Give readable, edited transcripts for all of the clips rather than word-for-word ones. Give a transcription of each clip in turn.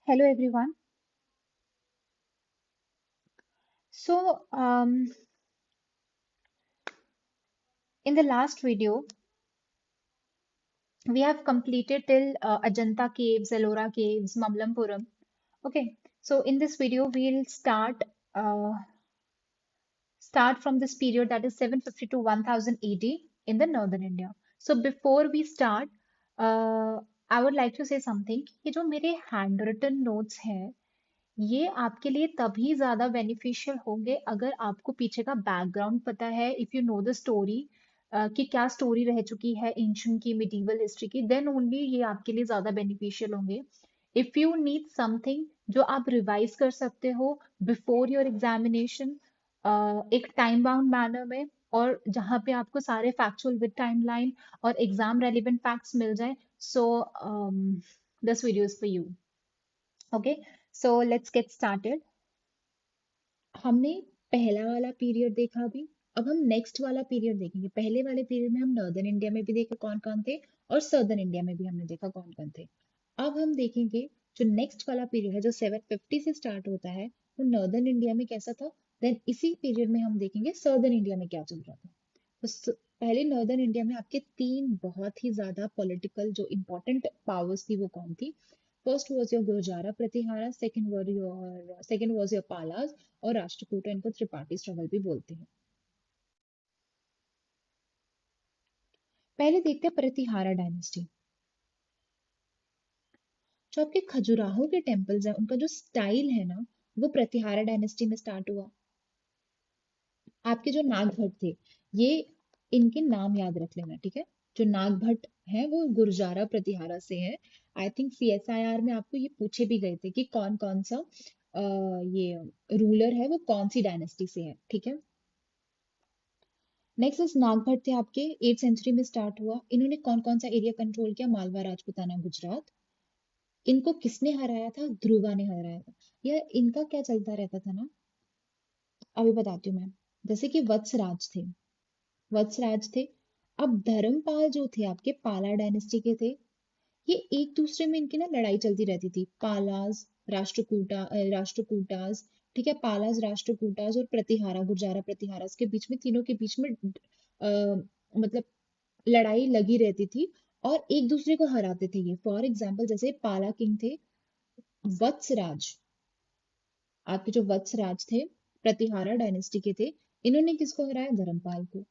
Hello everyone. So, in the last video, we have completed till Ajanta Caves, Ellora Caves, Mamlampuram. Okay, so in this video, we'll start from this period that is 750 to 1000 AD in the northern India. So before we start, uh, I would like to say something. ये जो मेरे handwritten notes हैं, ये आपके लिए तभी ज्यादा beneficial होंगे अगर आपको पीछे का बैकग्राउंड पता है, if you know the story, कि क्या स्टोरी रह चुकी है एंशियंट की, मिडीवल हिस्ट्री की, देन ओनली ये आपके लिए ज्यादा बेनिफिशियल होंगे. इफ यू नीड समथिंग जो आप रिवाइज कर सकते हो बिफोर योर एग्जामिनेशन, एक टाइम बाउंड मैनर में, और जहाँ पे आपको सारे फैक्चुअल विद टाइमलाइन और एग्जाम रेलिवेंट फैक्ट्स मिल जाए, so this video is for you. Okay, so let's get started. हमने पहला वाला पीरियड देखा अभी. अब हम नेक्स्ट वाला पीरियड देखेंगे. पहले वाले पीरियड में हम नॉर्दर्न इंडिया में भी देखे कौन कौन थे, और सदर्न इंडिया में भी हमने देखा कौन कौन थे. अब हम देखेंगे जो नेक्स्ट वाला पीरियड है जो 750 से स्टार्ट होता है, वो नॉर्दर्न इंडिया में कैसा था. देन इसी पीरियड में हम देखेंगे सदर्न इंडिया में क्या चल रहा था. तो पहले नॉर्दर्न इंडिया में आपके तीन बहुत ही ज्यादा पॉलिटिकल जो इंपॉर्टेंट पावर्स थी वो कौन थी. First was your Gurjara Pratihara, second was your Palas, और राष्ट्रकूट. इनको त्रिपाठी स्ट्रगल भी बोलते हैं. पहले देखते हैं प्रतिहारा डायनेस्टी. जो आपके खजुराहो के टेम्पल्स हैं उनका जो स्टाइल है ना, वो प्रतिहारा डायनेस्टी में स्टार्ट हुआ. आपके जो नागभट्ट थे, ये इनके नाम याद रख लेना, ठीक है. जो नागभट्ट हैं वो गुर्जारा प्रतिहारा से हैं. आई थिंक सीएसआईआर में आपको ये पूछे भी गए थे कि कौन कौन सा ये रूलर है वो कौन सी डायनेस्टी से है, ठीक है. नेक्स्ट इज नागभट्ट थे आपके 8th सेंचुरी में स्टार्ट हुआ. इन्होंने कौन कौन सा एरिया कंट्रोल किया. मालवा, राजपूताना, गुजरात. इनको किसने हराया था. ध्रुवा ने हराया था. यह इनका क्या चलता रहता था ना, अभी बताती हूँ मैं. जैसे कि वत्सराज थे. अब धर्मपाल जो थे आपके पाला डायनेस्टी के थे. ये एक दूसरे में इनकी ना लड़ाई चलती रहती थी. पालास, राष्ट्रकूटास, ठीक है. पालास, राष्ट्रकूटास और प्रतिहारा, गुर्जारा प्रतिहारा के बीच में, तीनों के बीच में मतलब लड़ाई लगी रहती थी, और एक दूसरे को हराते थे ये. फॉर एग्जाम्पल जैसे पाला किंग थे वत्सराज. आपके जो वत्सराज थे प्रतिहारा डायनेस्टी के थे, इन्होंने किसको हराया. धर्मपाल को.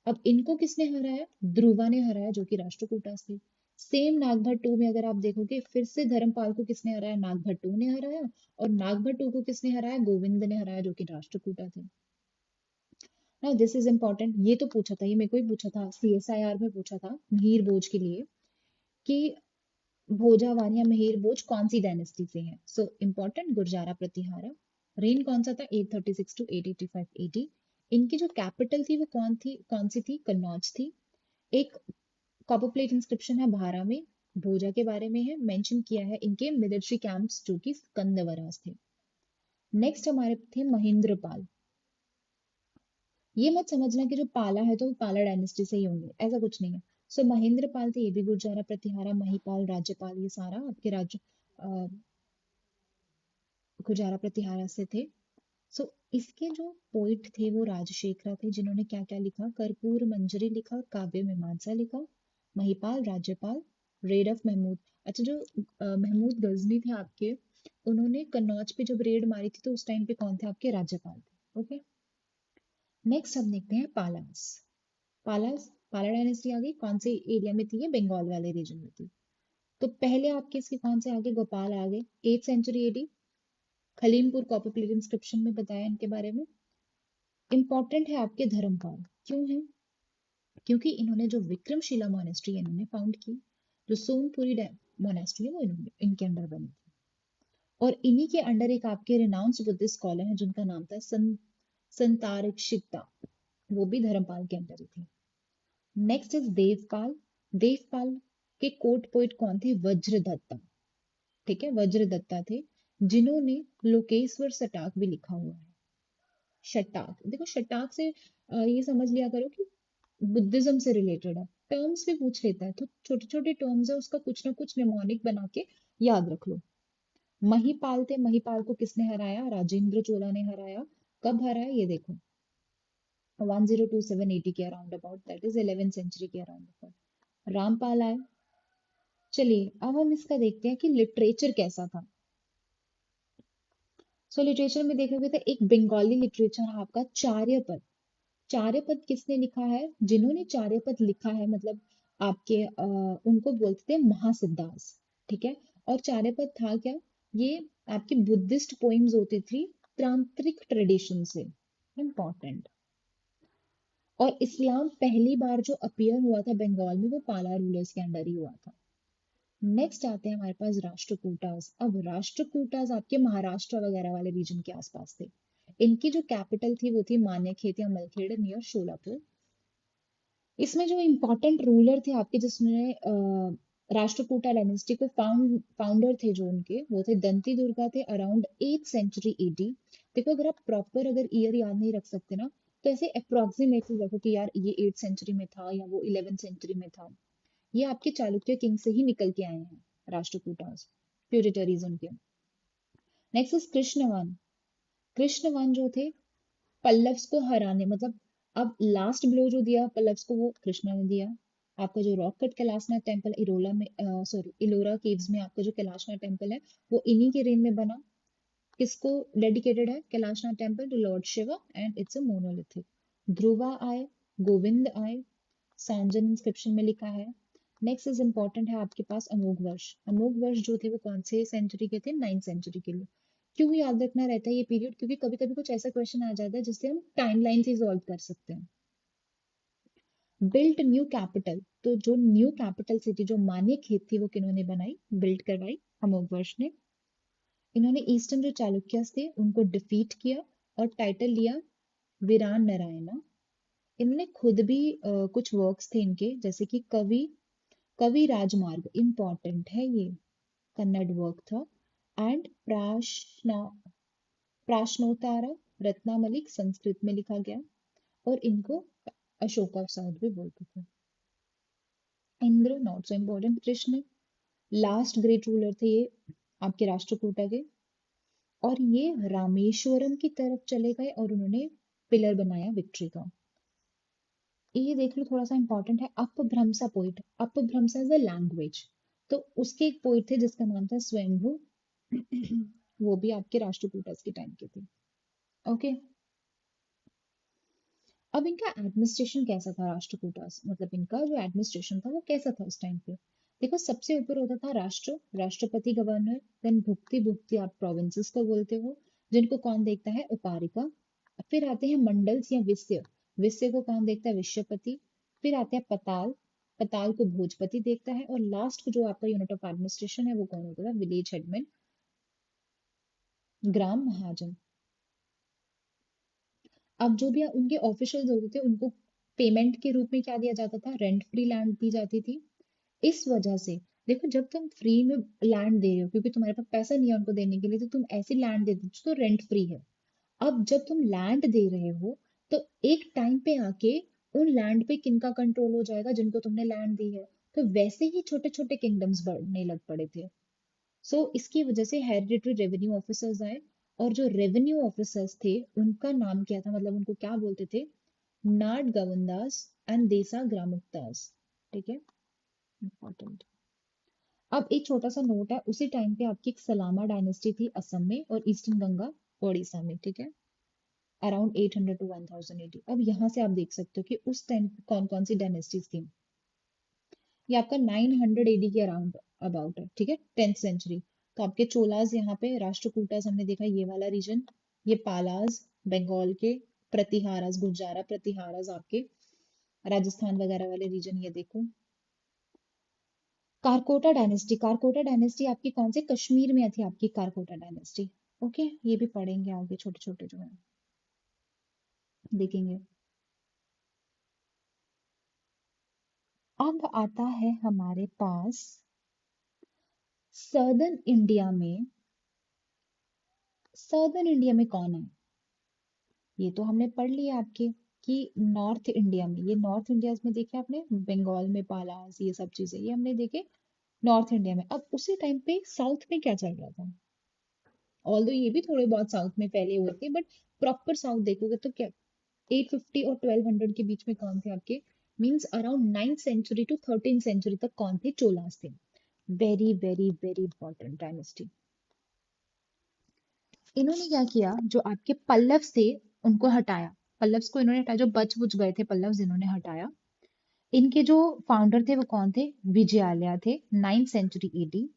अब इनको किसने हराया. ध्रुवा ने हराया, जो कि राष्ट्रकूटास थे. सेम नागभट्ट टू में अगर आप देखोगे, फिर से धर्मपाल को किसने हराया. नागभट्ट टू ने हराया. और नागभट्ट टू को किसने हराया. गोविंद ने हराया, जो कि राष्ट्रकूटा थे. Now this is important. ये तो पूछा था, ये मेरे को ही पूछा था, सीएसआईआर में पूछा था मीर भोज के लिए, कि भोजावान या मिहिर भोज कौन सी डायनेस्टी से है. So important, Gurjara Pratihara. Rain कौन सा था. 836 टू 885 एडी. इनकी जो कैपिटल थी वो कौन सी थी. कन्नौज थी. एक कॉपर प्लेट इंस्क्रिप्शन है भारा में, भोजा के बारे में है, मेंशन किया है इनके मिलिट्री कैंप्स जो कि स्कंदवरास थे. नेक्स्ट हमारे थे महेंद्रपाल. ये मत समझना कि जो पाला है तो वो पाला डायनेस्टी से ही होंगे, ऐसा कुछ नहीं है. सो महेंद्रपाल थे, ये भी गुर्जारा प्रतिहारा, महिपाल, राज्यपाल, ये सारा आपके राज्य गुर्जारा प्रतिहारा से थे. सो इसके जो पोइट थे वो राजशेखरा थे, जिन्होंने क्या क्या लिखा. कर्पूर मंजरी लिखा, काव्य मीमांसा लिखा. महिपाल, राज्यपाल, रेड ऑफ महमूद. अच्छा, जो महमूद गजनी थे आपके, उन्होंने कन्नौज पे जब रेड मारी थी तो उस टाइम पे कौन थे. आपके राज्यपाल थे. ओके. नेक्स्ट हम देखते हैं पालास. पालास, पाला डायनेस्टी आ गई. कौन से एरिया में थी. ये बंगाल वाले रीजन में थी. तो पहले आपके इसके कौन से आगे. गोपाल आ गए 8th century AD. Khalimpur copper plate inscription में बताया इनके बारे में. इंपॉर्टेंट है आपके धर्मपाल. क्यों है. क्योंकि इन्होंने जो विक्रमशिला मोनेस्ट्री इन्होंने फाउंड की. जो सोमपुरी मोनेस्ट्री है वो इन्होंने इनके अंडर बनी थी. और इन्हीं के अंडर एक आपके रिनाउंस्ड बुद्धिस्ट स्कॉलर है जिनका नाम था संतारिक्षिता. वो भी धर्मपाल के अंडर ही थे. Next is Devpal. देवपाल के कोर्ट पोइट कौन थे. वज्रदत्ता. ठीक है, वज्रदत्ता थे, जिन्होंने लोकेश्वर सटाक भी लिखा हुआ है. शटाक, देखो शटाक से ये समझ लिया करो कि बुद्धिज्म से रिलेटेड है. टर्म्स भी पूछ लेता है तो छोटे छोटे टर्म्स है, उसका कुछ ना कुछ निमोनिक बना के याद रख लो. महिपाल थे, महिपाल को किसने हराया? राजेंद्र चोला ने हराया। कब हराया ये देखो, 1027 AD के around about, that is 11th century के अराउंड अबाउट रामपाल आए। चलिए अब हम इसका देखते हैं कि लिटरेचर कैसा था। सो लिटरेचर में देखोगे तो एक बंगाली लिटरेचर है आपका चार्यपद। चार्यपद किसने लिखा है? जिन्होंने चार्यपद लिखा है मतलब आपके उनको बोलते थे महासिद्धास, ठीक है। और चार्यपद था क्या? ये आपकी बुद्धिस्ट पोइम्स होती थी तांत्रिक ट्रेडिशन से, इंपॉर्टेंट। और इस्लाम पहली बार जो अपीयर हुआ था बंगाल में वो पाला रूलर्स के अंडर ही हुआ था। नेक्स्ट आते हैं हमारे पास राष्ट्रकूटास। अब राष्ट्रकूटास आपके महाराष्ट्र वगैरह वाले रीजन के आसपास थे। इनकी जो कैपिटल थी वो थी मानेखेत या मलखेड़ नियर शोलापुर। इसमें जो इम्पोर्टेंट रूलर थे आपके जिसने राष्ट्रकूटा डायनेस्टी को फाउंडर थे जो उनके वो थे दंती दुर्गा थे अराउंड 8th सेंचुरी एडी। देखो अगर आप प्रॉपर अगर ईयर याद नहीं रख सकते ना तो ऐसे अप्रोक्सीमेटली रखो कि यार ये 8th सेंचुरी में था या वो 11th सेंचुरी में था। ये आपके चालुक्य किंग से ही निकल के आए हैं राष्ट्रकूटास, फ्यूरिटरीज उनके। Next is कृष्णवन। कृष्णवन जो थे पल्लव्स को हराने मतलब अब लास्ट ब्लो जो दिया पल्लव्स को वो कृष्णा ने दिया। आपका जो rock cut Kailashnath temple Irula में सॉरी इलोरा केव्स में आपका जो कैलाशनाथ टेम्पल है वो इन्हीं के रेन में बना। किसको डेडिकेटेड है Kailashnath temple? To lord Shiva and it's a monolithic. Dhruva आए, गोविंद आए, सांजन इंस्क्रिप्शन में लिखा है। नेक्स्ट इज इंपॉर्टेंट है आपके पास अमोघ वर्ष। अमोघ वर्ष जो थे वो कौन से सेंचुरी के थे? 9th सेंचुरी के लिए। क्यों याद रखना रहता है ये पीरियड? क्योंकि कभी कभी कुछ ऐसा क्वेश्चन आ जाता है जिससे हम टाइमलाइन से सॉल्व कर सकते हैं। बिल्ट न्यू कैपिटल, तो जो न्यू कैपिटल सिटी जो मानेखेत थी वो किन्होंने बनाई, बिल्ड करवाई? अमोघ वर्ष ने। इन्होंने ईस्टर्न जो चालुक्यस थे उनको डिफीट किया और टाइटल लिया वीरान नारायणा। इन्होंने खुद भी कुछ वर्क्स थे इनके जैसे कि कवि कवि राजमार्ग, इंपॉर्टेंट है ये, कन्नड़ वर्क था। एंड प्राश्नोत्तारा रत्नामलिक, संस्कृत में लिखा गया। और इनको अशोका ऑफ साउथ भी बोलते थे। Indra not so important. Krishna last great ruler थे ये आपके राष्ट्रकूटा के। और ये रामेश्वरम की तरफ चले गए और उन्होंने पिलर बनाया विक्ट्री का। ये देख लो थोड़ा सा इंपॉर्टेंट है। अपभ्रंशा पोइट, अपभ्रंशा इज अ लैंग्वेज। तो उसके एक पोइट थे जिसका नाम था स्वयंभू। वो भी आपके राष्ट्रकूटस के टाइम के थे। ओके। अब इनका एडमिनिस्ट्रेशन कैसा था राष्ट्रकूटास, मतलब इनका जो एडमिनिस्ट्रेशन था वो कैसा था उस टाइम पे? देखो सबसे ऊपर होता था राष्ट्र, राष्ट्रपति गवर्नर, देन भुक्ति, भुक्ति आप प्रोविंसेस को बोलते हो जिनको कौन देखता है? उपारिका। फिर आते हैं मंडल्स या विषय, विषय को कौन देखता है? विषयपति। फिर आते हैं पताल, पताल को भोजपति देखता है। और लास्ट जो आपका यूनिट ऑफ एडमिनिस्ट्रेशन है वो कौन होता है? विलेज हेडमैन, ग्राम महाजन। अब जो भी उनके ऑफिशियल्स होते थे उनको पेमेंट के रूप में क्या दिया जाता था? रेंट फ्री लैंड दी जाती थी। इस वजह से देखो जब तुम फ्री में लैंड दे रहे हो क्योंकि तुम्हारे पास पैसा नहीं है उनको देने के लिए तो तुम ऐसी लैंड दे दो जो तो रेंट फ्री है। अब जब तुम लैंड दे रहे हो तो एक टाइम पे आके उन लैंड पे किनका कंट्रोल हो जाएगा? जिनको तुमने लैंड दी है। तो वैसे ही छोटे छोटे किंगडम्स बढ़ने लग पड़े थे। सो इसकी वजह से हेरिडिटरी रेवेन्यू ऑफिसर्स आए। और जो रेवेन्यू ऑफिसर्स थे उनका नाम क्या था, मतलब उनको क्या बोलते थे? नाड गवनदास एंड देसा ग्रामोक्तास, ठीक है, इंपॉर्टेंट। अब एक छोटा सा नोट है, उसी टाइम पे आपकी एक सलामा डायनेस्टी थी असम में और ईस्टर्न गंगा ओडिशा में, ठीक है, अराउंड 800 टू 1000 एडी। अब यहाँ से आप देख सकते हो कि उस टाइम कौन कौन सी डायनेस्टीज थी। ये आपका 900 एडी के अराउंड अबाउट है, ठीक है, 10th सेंचुरी। तो आपके चोलाज यहाँ पे, राष्ट्रकूटास हमने देखा ये वाला रीजन, ये पालाज बंगाल के, प्रतिहारास गुर्जारा प्रतिहारास आपके राजस्थान वगैरह वाले रीजन ये देखो। कारकोटा डायनेस्टी, कारकोटा डायनेस्टी आपकी कौन से? कश्मीर में थी आपकी कारकोटा डायनेस्टी। ओके, ये भी पढ़ेंगे आगे, छोटे छोटे जो है देखेंगे। अब आता है हमारे पास सर्दर्न इंडिया में। सर्दर्न इंडिया में कौन है? ये तो हमने पढ़ लिया आपके कि नॉर्थ इंडिया में, ये नॉर्थ इंडिया में देखे आपने, बंगाल में पालास, ये सब चीजें ये हमने देखे नॉर्थ इंडिया में। अब उसी टाइम पे साउथ में क्या चल रहा था? ऑल्दो ये भी थोड़े बहुत साउथ में फैले हुए थे, बट प्रॉपर साउथ देखोगे तो क्या 850 और 1200 के बीच में कौन थे आपके, means around 9th century to 13th century तक कौन थे, चोलास थे। Very very very important dynasty. इन्होंने क्या किया, जो आपके पल्लव्स थे उनको हटाया, पल्लव्स को इन्होंने हटाया, जो बच बुच गए थे पल्लव्स इन्होंने हटाया। इनके जो फाउंडर थे वो कौन थे, विजयालय थे, 9th सेंचुरी एडी।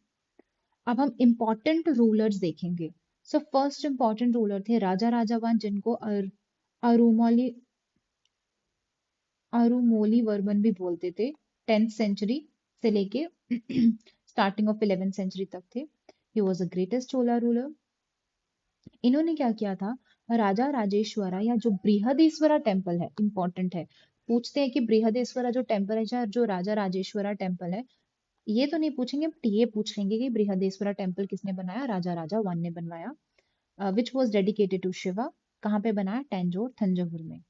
अब हम इम्पोर्टेंट रूलर्स देखेंगे। सो फर्स्ट इम्पोर्टेंट रूलर थे राजा राजावान, जिनको अरुमोली अरुमोली वर्मन भी बोलते थे। 10th सेंचुरी से लेके स्टार्टिंग ऑफ 11th सेंचुरी तक थे। He was the greatest Chola ruler. इन्होंने क्या किया था, राजा राजेश्वरा या जो बृहदीश्वरा टेम्पल है, इंपॉर्टेंट है, पूछते हैं कि बृहदेश्वरा जो टेम्पल है या जो राजा राजेश्वरा टेम्पल है, ये तो नहीं पूछेंगे बट ये पूछ लेंगे कि बृहदेश्वरा टेम्पल किसने बनाया, राजा राजा वन ने बनवाया। Which was dedicated to Shiva. कहाँ पे बनाया, टेंजोर थंजावुर में।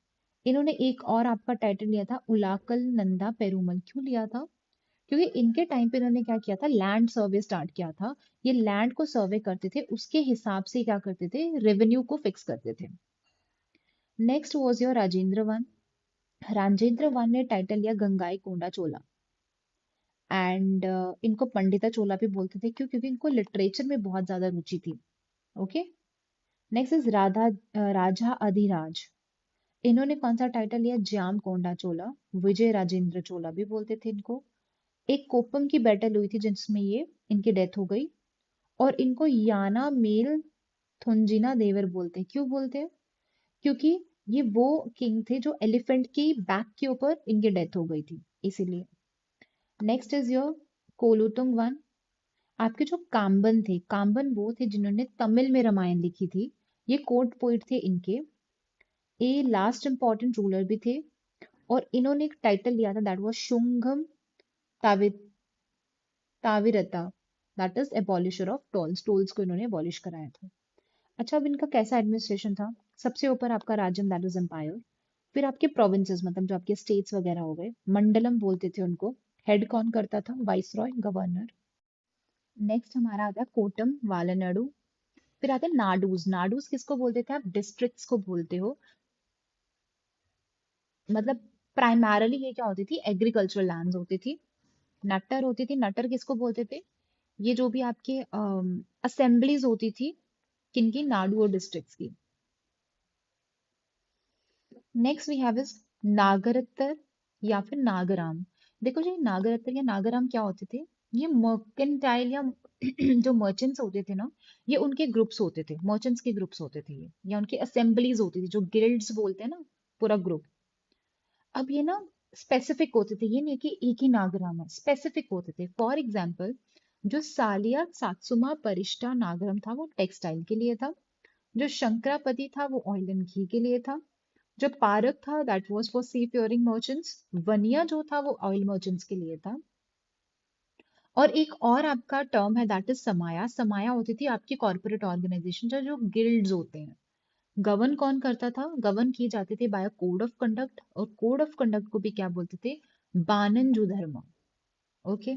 इन्होंने एक और आपका टाइटल लिया था, उलाकल नंदा पेरुमल। क्यों लिया था, क्योंकि इनके टाइम पे इन्होंने क्या किया था, लैंड सर्वे स्टार्ट किया था। ये लैंड को सर्वे करते थे, उसके हिसाब से क्या करते थे, रेवेन्यू को फिक्स करते थे। Next was your Rajendra one. Rajendra one ने टाइटल लिया गंगाई कोंडा चोला। एंड इनको पंडिता चोला भी बोलते थे, क्यों, क्योंकि इनको लिटरेचर में बहुत ज्यादा रुचि थी। ओके। नेक्स्ट इज राजा अधिराज। इन्होंने कौन सा टाइटल लिया, ज्याम कोंडा चोला। विजय राजेंद्र चोला भी बोलते थे इनको। एक कोपम की बैटल हुई थी जिसमें ये इनकी डेथ हो गई। और इनको याना मेल थुंजिना देवर बोलते हैं। क्यों बोलते हैं, क्योंकि ये वो किंग थे जो एलिफेंट की बैक के ऊपर इनकी डेथ हो गई थी, इसीलिए। Next is your Kulottunga one. आपके जो काम्बन थे, काम्बन वो थे जिन्होंने तमिल में रामायण लिखी थी। ये कोर्ट पोइट थे इनके। ये लास्ट इंपॉर्टेंट रूलर भी थे। और इन्होंने एक टाइटल लिया था, दैट वाज शुंगम तावि Tavirtta, that is abolisher of tolls. Tolls को इन्होंने एबॉलिश कराया था। अच्छा, अब इनका कैसा एडमिनिस्ट्रेशन था, सबसे ऊपर आपका राज्यम, दैट इज एम्पायर। फिर आपके प्रोविंसेस, मतलब जो आपके स्टेट्स वगैरह हो गए, मंडलम बोलते थे उनको। हेड कौन करता था, वाइसरॉय, गवर्नर। नेक्स्ट हमारा आता है कोटम वालनाडु। फिर आते हैं नाडूज। नाडूज किसको बोलते थे आप, डिस्ट्रिक्ट्स को बोलते हो। मतलब प्राइमरली ये क्या होती थी, एग्रीकल्चरल लैंड्स होती थी। नटर होती थी, नटर किसको बोलते थे, ये जो भी आपके असेंबलीज होती थी, किनकी, नाडू और डिस्ट्रिक्ट्स की। नेक्स्ट वी हैव इज नागरत्तर या फिर नागराम। देखो जी, नागरत्तर या नागराम क्या होते थे, ये मर्केंटाइल या जो मर्चेंट्स होते थे ना, ये उनके ग्रुप्स होते थे, मर्चेंट्स के ग्रुप्स होते थे ये, या उनकी असेंबलीज होती थी, जो गिल्ड्स बोलते हैं ना, पूरा ग्रुप। अब ये ना स्पेसिफिक होते थे, ये नहीं कि एक ही नागराम है, स्पेसिफिक होते थे। फॉर एग्जाम्पल, जो सालिया सात्सुमा परिष्टा नागरम था वो टेक्सटाइल के लिए था। जो शंकरापति था वो ऑयल एंड घी के लिए था। जो पारक था that was for sea faring merchants. वनिया जो था वो ऑयल मर्चेंट्स के लिए था। और एक और आपका टर्म है, दैट इज समाया। समाया होती थी आपकी कॉर्पोरेट ऑर्गेनाइजेशन, जो जो गिल्ड्स होते हैं। गवर्न कौन करता था, गवर्न किए जाते थे बाय कोड ऑफ कंडक्ट। और कोड ऑफ कंडक्ट को भी क्या बोलते थे, बाननजु धर्म। ओके।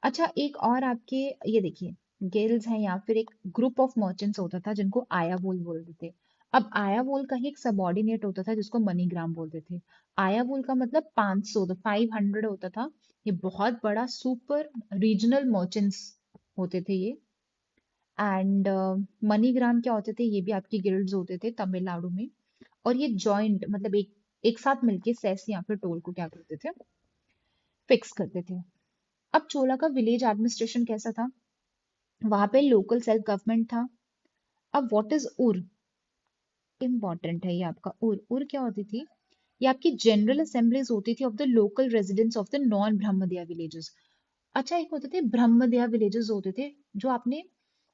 अच्छा, एक और आपके, ये देखिए, गिल्ड्स हैं या फिर एक ग्रुप ऑफ मर्चेंट्स होता था जिनको आयावोल बोलते थे। अब आयावोल का ही एक सबॉर्डिनेट होता था जिसको मनीग्राम बोलते थे। आयावोल का मतलब 500, तो 500 होता था। ये बहुत बड़ा सुपर रीजनल मर्चेंट्स होते थे ये। एंड मनीग्राम क्या होते थे, ये भी आपकी गिल्ड्स होते थे तमिलनाडु में। और ये जॉइंट, मतलब एक एक साथ मिलके सेस या फिर टोल को क्या करते थे, फिक्स करते थे। अब चोला का विलेज एडमिनिस्ट्रेशन कैसा था, वहां पे लोकल सेल्फ गवर्नमेंट था। अब व्हाट इज उर, इम्पॉर्टेंट है ये आपका उर। उर क्या होती थी, ये आपकी जनरल असेंबलीज होती थी of the local residents of the non Brahmadeya villages. अच्छा, एक होते थे ब्रह्मदया विलेजेस होते थे, जो आपने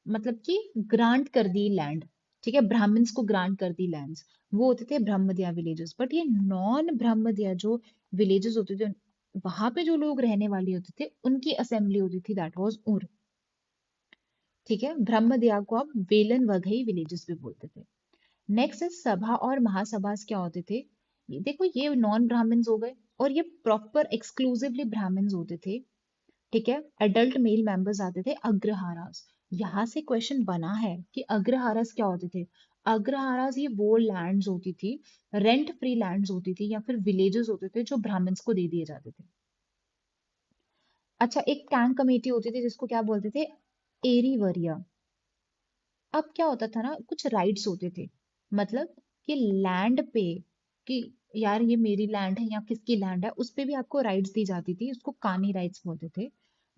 मतलब कि ग्रांट कर दी लैंड, ठीक है, ब्राह्मण्स को ग्रांट कर दी लैंड्स, वो होते थे ब्रह्मदया विलेजेस। बट ये नॉन ब्रह्मदया जो विलेजेस होते थे, वहां पे जो लोग रहने वाले होते थे, उनकी असेंबली होती थी, दैट वाज उर। ठीक है, ब्रह्मदया को आप वेलन वघई विलेजेस भी बोलते थे। नेक्स्ट इज सभा और महासभा क्या होते थे। देखो, ये नॉन ब्राह्मण्स हो गए, और ये प्रॉपर एक्सक्लूसिवली ब्राह्मण्स होते थे। ठीक है, एडल्ट मेल मेंबर्स आते थे अग्रहारास। यहाँ से क्वेश्चन बना है कि अग्रहारास क्या होते थे। अग्रहारास ये वो लैंड्स होती थी, रेंट फ्री लैंड्स होती थी या फिर विलेजेस होते थे जो ब्राह्मण्स को दे दिए जाते थे। अच्छा, एक टैंक कमेटी होती थी जिसको क्या बोलते थे, एरीवरिया। अब क्या होता था ना, कुछ राइट्स होते थे, मतलब कि लैंड पे, कि यार ये मेरी लैंड है या किसकी लैंड है, उस पे भी आपको राइट्स दी जाती थी, उसको कानी राइट्स बोलते थे।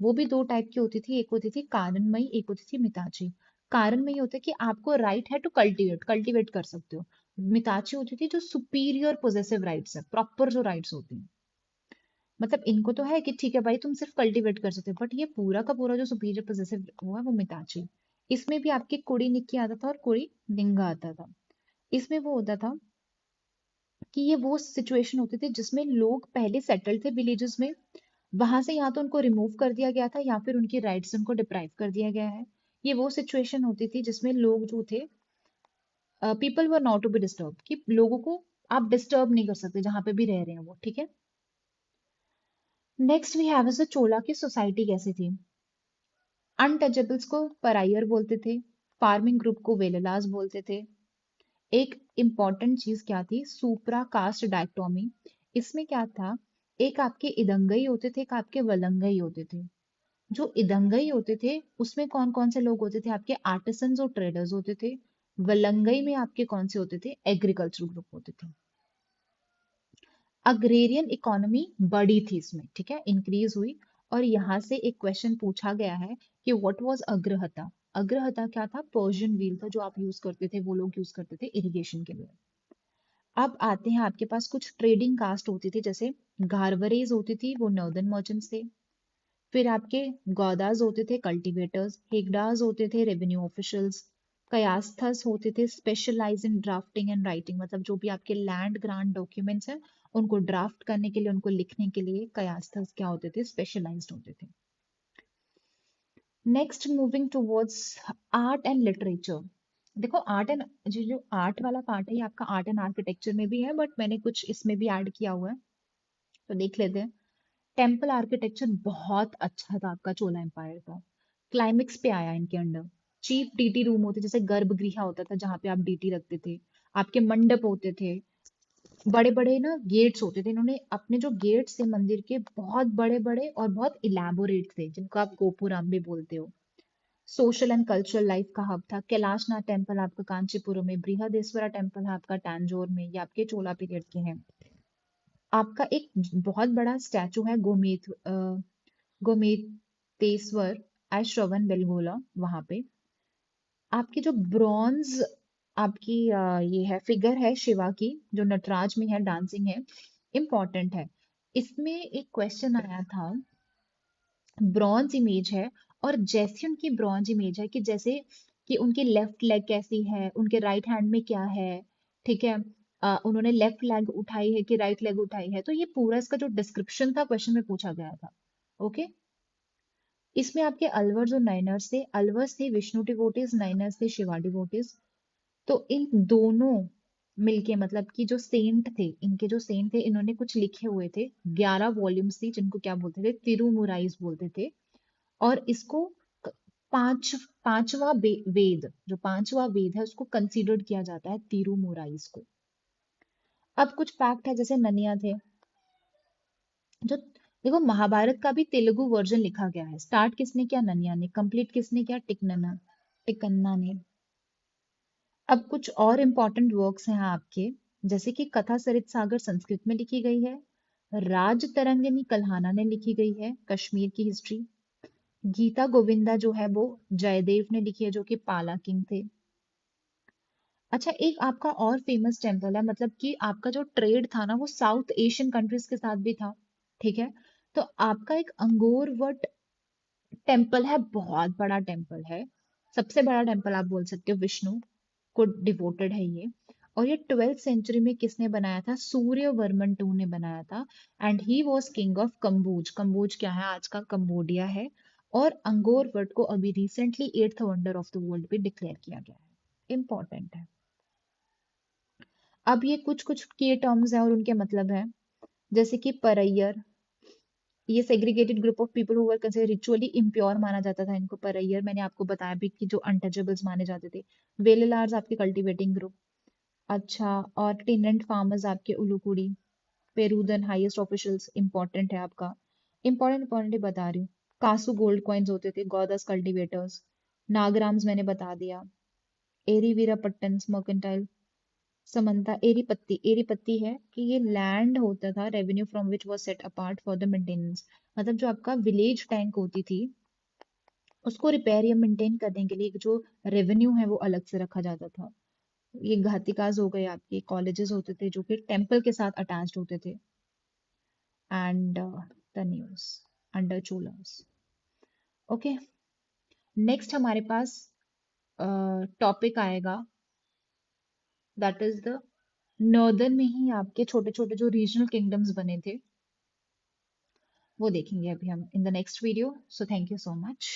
वो भी दो टाइप की होती थी, एक होती थी काननमयी, एक होती थी मिताची। कारणमयी होता है कि आपको राइट है टू कल्टीवेट, कल्टीवेट कर सकते हो। मिताची होती थी जो सुपीरियर पोजेसिव राइट्स है, प्रॉपर जो राइट्स होती हैं, मतलब इनको तो है कि ठीक है भाई तुम सिर्फ कल्टीवेट कर सकते हो, बट ये पूरा का पूरा जो सुपीरियर पोजेसिव हुआ वो मिताची। इसमें भी आपके कुड़ी निक्की आता था और कुड़ी निंगा आता था। इसमें वो होता था कि ये वो सिचुएशन होती थी जिसमें लोग पहले सेटल्ड थे विलेजेस में, वहां से या तो उनको रिमूव कर दिया गया था या फिर उनकी राइट्स उनको डिप्राइव कर दिया गया है। ये वो सिचुएशन होती थी जिसमें लोग जो थे, people were not to be disturb, कि लोगों को आप डिस्टर्ब नहीं कर सकते जहां पे भी रह रहे हैं वो, ठीक है। नेक्स्ट वी हैव इज चोला की सोसाइटी कैसी थी। अनटचेबल्स को परायर बोलते थे, फार्मिंग ग्रुप को वेललास बोलते थे। एक इम्पॉर्टेंट चीज क्या थी, सुप्रा कास्ट डायक्टोमी। इसमें क्या था, एक आपके इदंगई होते थे, एक आपके वलंगई होते थे। जो इदंगई होते थे उसमें कौन कौन से लोग होते थे, आपके आर्टिसंस और ट्रेडर्स होते थे। वलंगई में आपके कौन से होते थे, एग्रीकल्चरल ग्रुप होते थे। अग्रेरियन इकोनॉमी बढ़ी थी इसमें, ठीक है, इंक्रीज हुई। और यहाँ से एक क्वेश्चन पूछा गया है कि व्हाट वाज अग्रहता। अग्रहता क्या था, पर्शियन व्हील था जो आप यूज करते थे, वो लोग यूज करते थे इरिगेशन के लिए। अब आते हैं आपके पास कुछ ट्रेडिंग कास्ट होती थी, जैसे गारवरेज होती थी, वो नॉर्दर्न मर्चेंट्स थे। फिर आपके गौदास होते थे, कल्टीवेटर्स। हेगडास होते थे, रेवेन्यू ऑफिशियल्स। कयास्थस होते थे, specialise in drafting and writing, मतलब जो भी आपके लैंड ग्रांट डॉक्यूमेंट्स हैं उनको ड्राफ्ट करने के लिए, उनको लिखने के लिए कयास्थस क्या होते थे, स्पेशलाइज्ड होते थे। Next moving towards art and literature. देखो आर्ट एंड, जो आर्ट वाला पार्ट है ये आपका आर्ट एंड आर्किटेक्चर में भी है, बट मैंने कुछ इसमें भी ऐड किया हुआ है, तो देख लेते हैं। टेम्पल आर्किटेक्चर बहुत अच्छा था आपका चोला एम्पायर का, क्लाइमेक्स पे आया इनके अंडर। चीप डीटी रूम होते, जैसे गर्भगृह होता था जहाँ पे आप डीटी रखते थे, आपके मंडप होते थे, बड़े बड़े ना गेट्स होते थे। इन्होंने अपने जो गेट्स थे मंदिर के, बहुत बड़े बड़े और बहुत इलेबोरेट थे, जिनको आप गोपुरम भी बोलते हो। सोशल एंड कल्चरल लाइफ का हब था। कैलाशनाथ टेम्पल आपका कांचीपुरम में, बृहदेश्वरा टेम्पल है आपका टैंजोर में, ये आपके चोला पीरियड के हैं। आपका एक बहुत बड़ा स्टैचू है गोमेतेश्वर एट श्रवण बेलगोला, वहां पे आपकी जो ब्रॉन्ज आपकी ये है फिगर है शिवा की, जो नटराज में है, डांसिंग है, इम्पॉर्टेंट है। इसमें एक क्वेश्चन आया था, ब्रॉन्ज इमेज है, और जैसी उनकी ब्रॉन्ज इमेज है, कि जैसे कि उनकी लेफ्ट लेग कैसी है, उनके राइट हैंड में क्या है, ठीक है, उन्होंने लेफ्ट लेग उठाई है कि राइट लेग उठाई है, तो ये पूरा इसका जो डिस्क्रिप्शन था क्वेश्चन में पूछा गया था। ओके, इसमें आपके अलवर्स और नाइनर्स थे, अलवर्स थे विष्णु डिवोटीज, नाइनर्स थे शिवा डिवोटीज। तो इन दोनों मिलके, मतलब कि जो सेंट थे, इनके जो सेंट थे, इन्होंने कुछ लिखे हुए थे, 11 वॉल्यूम्स थी, जिनको क्या बोलते थे, तिरुमुराइज बोलते थे। और इसको क- पांचवा वेद, जो पांचवा वेद है उसको कंसीडर्ड किया जाता है तिरुमुराइज को। अब कुछ फैक्ट है, जैसे ननिया थे, जो देखो महाभारत का भी तेलुगु वर्जन लिखा गया है। स्टार्ट किसने किया, ननिया ने। कंप्लीट किसने किया, टिकन्ना ने। अब कुछ और इम्पोर्टेंट वर्क्स हैं आपके, जैसे कि कथा सरित सागर संस्कृत में लिखी गई है, राज तरंगिणी कल्हाना ने लिखी गई है, कश्मीर की हिस्ट्री। गीता गोविंदा जो है वो जयदेव ने लिखी है, जो कि पाला किंग थे। अच्छा, एक आपका और फेमस टेम्पल है, मतलब कि आपका जो ट्रेड था ना वो साउथ एशियन कंट्रीज के साथ भी था, ठीक है। तो आपका एक अंगोर वट टेम्पल है, बहुत बड़ा टेम्पल है, सबसे बड़ा टेम्पल आप बोल सकते हो, विष्णु को डिवोटेड है ये। और ये 12th सेंचुरी में किसने बनाया था, सूर्यवर्मन टू ने बनाया था। And he was king of Kamboj. Kamboj क्या है, आज का कंबोडिया है। और अंगोर वट को अभी recently 8th wonder of the world भी डिक्लेयर किया गया है, इंपॉर्टेंट है। अब ये कुछ कुछ की टर्म्स हैं और उनके मतलब है, जैसे कि परैयर, ये segregated group of people who were considered ritually impure माना जाता था इनको पर ईयर। मैंने आपको बताया भी कि जो अनटचेबल्स माने जाते थे। वेलेलार्स आपके कल्टिवेटिंग ग्रुप। अच्छा, और टेनेंट फार्मर्स आपके उलूकुड़ी। पेरूदन हाईएस्ट ऑफिशियल्स इंपॉर्टेंट है आपका। इंपॉर्टेंट ही बता रही हूँ। कासू गोल्ड कॉइन्स होते थे, गौदस कल्टिवेटर्स। नागराम्स मैंने बता दिया। एरी वीरापट्टन्स मर्केंटाइल। समंता एरी पत्ती है कि ये लैंड होता था revenue from which was set apart for the maintenance. मतलब जो आपका विलेज टैंक होती थी उसको रिपेयर या मेंटेन करने के लिए जो रेवेन्यू है वो अलग से रखा जाता था। ये घातिकाज हो गए, आपके कॉलेजेस होते थे जो कि टेम्पल के साथ अटैच्ड होते थे। And the news under Cholas. Okay, next हमारे पास टॉपिक आएगा, दैट इज द नॉर्दर्न में ही आपके छोटे छोटे जो रीजनल किंगडम्स बने थे वो देखेंगे अभी हम in the next video. So thank you so much.